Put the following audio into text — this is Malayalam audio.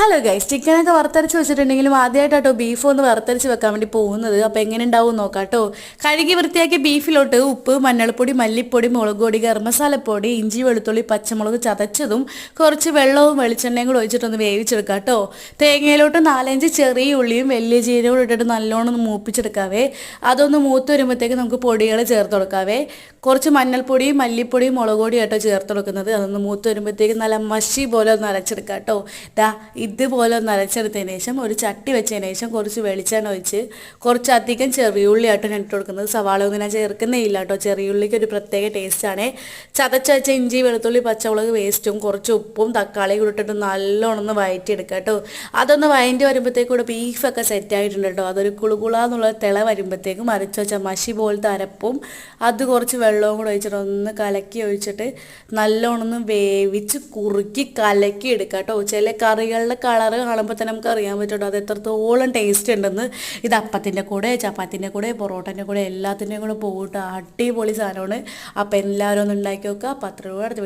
ഹലോ ഗൈസ്, ചിക്കനൊക്കെ വറുത്തരച്ച് വെച്ചിട്ടുണ്ടെങ്കിലും ആദ്യമായിട്ടോ ബീഫ് ഒന്ന് വറുത്തരച്ച് വെക്കാൻ വേണ്ടി പോകുന്നത്. അപ്പോൾ എങ്ങനെ ഉണ്ടാവും നോക്കാം കേട്ടോ. കഴുകി വൃത്തിയാക്കിയ ബീഫിലോട്ട് ഉപ്പ്, മഞ്ഞൾപ്പൊടി, മല്ലിപ്പൊടി, മുളക് പൊടി, ഗരം മസാലപ്പൊടി, ഇഞ്ചി, വെളുത്തുള്ളി, പച്ചമുളക് ചതച്ചതും കുറച്ച് വെള്ളവും വെളിച്ചെണ്ണയും കൂടെ ഒഴിച്ചിട്ടൊന്ന് വേവിച്ചെടുക്കാം കേട്ടോ. തേങ്ങയിലോട്ട് 4-5 ചെറിയ ഉള്ളിയും വലിയ ജീരകവും ഇട്ടിട്ട് നല്ലോണം ഒന്ന് മൂപ്പിച്ചെടുക്കാവേ. അതൊന്ന് മൂത്ത് വരുമ്പോഴത്തേക്ക് നമുക്ക് പൊടികൾ ചേർത്ത് കൊടുക്കാവേ. കുറച്ച് മഞ്ഞൾപ്പൊടിയും മല്ലിപ്പൊടിയും മുളക് പൊടിയും ആട്ടോ ചേർത്ത് കൊടുക്കുന്നത്. അതൊന്ന് മൂത്ത് വരുമ്പോഴത്തേക്ക് നല്ല മഷി പോലെ ഒന്ന് അരച്ചെടുക്കാം കേട്ടോ. ഇതുപോലെ ഒന്ന് അരച്ചെടുത്തതിന് ശേഷം ഒരു ചട്ടി വെച്ചതിന് ശേഷം കുറച്ച് വെളിച്ചെണ്ണ ഒഴിച്ച് കുറച്ചധികം ചെറിയുള്ളി ആട്ടോ ഞാൻ ഇട്ട് കൊടുക്കുന്നത്. സവാള ഒന്നും ഞാൻ ചേർക്കുന്നേ ഇല്ല കേട്ടോ. ചെറിയുള്ളിക്ക് ഒരു പ്രത്യേക ടേസ്റ്റാണ്. ചതച്ച് വെച്ച ഇഞ്ചി, വെളുത്തുള്ളി, പച്ചമുളക് വേസ്റ്റും കുറച്ച് ഉപ്പും തക്കാളിയും കൂടെ ഇട്ടിട്ട് നല്ലോണം ഒന്ന് വഴറ്റിയെടുക്കുക കേട്ടോ. അതൊന്ന് വഴറ്റി വരുമ്പോഴത്തേക്കൂടെ ബീഫൊക്കെ സെറ്റായിട്ടുണ്ട് കേട്ടോ. അതൊരു കുളുകുളാന്നുള്ള തിള വരുമ്പോഴത്തേക്കും അരച്ച് വെച്ച മഷി പോലത്തെ അരപ്പും അത് കുറച്ച് വെള്ളവും കൂടെ ഒഴിച്ചിട്ട് ഒന്ന് കലക്കി ഒഴിച്ചിട്ട് നല്ലോണം ഒന്ന് വേവിച്ച് കുറുക്കി കലക്കി എടുക്കുക കേട്ടോ. ചില കറികളുടെ കളറ് കാണുമ്പോൾ തന്നെ നമുക്ക് അറിയാൻ പറ്റുള്ളൂ അത് എത്രത്തോളം ടേസ്റ്റ് ഉണ്ടെന്ന്. ഇത് അപ്പത്തിൻ്റെ കൂടെ, ചപ്പാത്തിൻ്റെ കൂടെ, പൊറോട്ടൻ്റെ കൂടെ എല്ലാത്തിൻ്റെയും കൂടെ പോയിട്ട് അടിപൊളി സാധനമാണ്. അപ്പോൾ എല്ലാവരും ഒന്ന് ഉണ്ടാക്കി നോക്കുക. അപ്പോൾ അത്ര അടുത്ത